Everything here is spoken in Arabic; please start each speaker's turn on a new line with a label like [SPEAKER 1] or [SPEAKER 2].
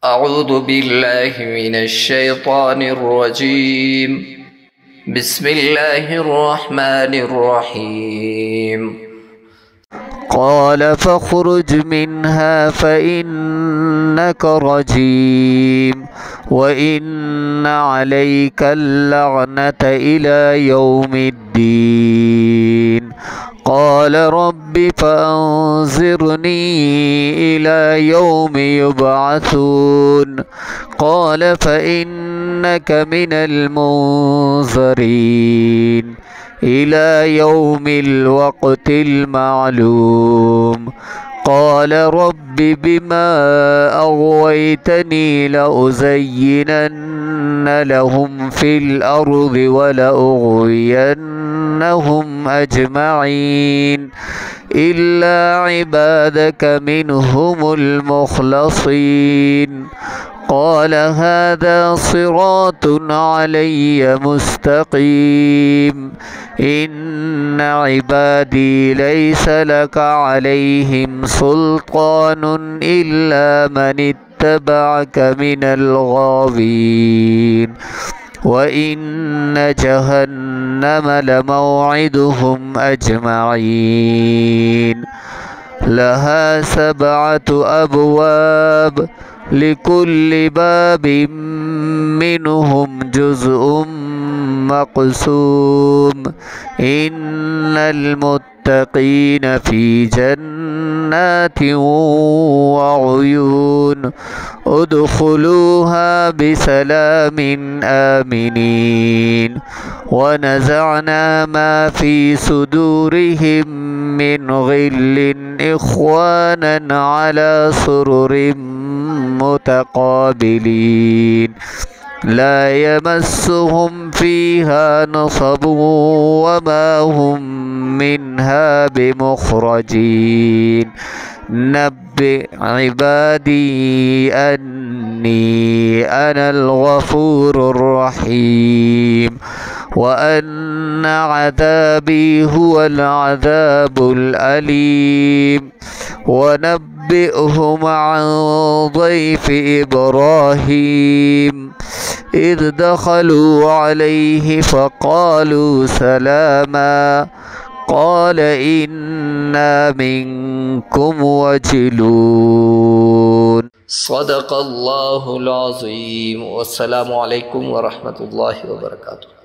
[SPEAKER 1] أعوذ بالله من الشيطان الرجيم. بسم الله الرحمن الرحيم. قال فاخرج منها فإنك رجيم وإن عليك اللعنة إلى يوم الدين. قال رب فأنظرني إلى يوم يبعثون. قال فإنك من المنظرين إلى يوم الوقت المعلوم. قال رب بما أغويتني لأزينن لهم في الأرض ولأغوينهم أجمعين إلا عبادك منهم المخلصين. قال هذا صراط علي مستقيم. إن عبادي ليس لك عليهم سلطان إلا من اتبعك من الغاوين. وإن جهنم لموعدهم أجمعين. لها 7 أبواب لكل باب منهم جزء مقسوم. إن المتقين في جنات وعيون. ادخلوها بسلام آمنين. ونزعنا ما في صدورهم من غل إخوانا على سرر متقابلين لا يمسهم فيها نصب وما هم منها بمخرجين. نبئ عبادي أني أنا الغفور الرحيم وأن عذابي هو العذاب الأليم. ونبئهم عن ضيف إبراهيم إذ دخلوا عليه فقالوا سلاما. قال إنا منكم وجلون. صدق الله العظيم. والسلام عليكم ورحمة الله وبركاته.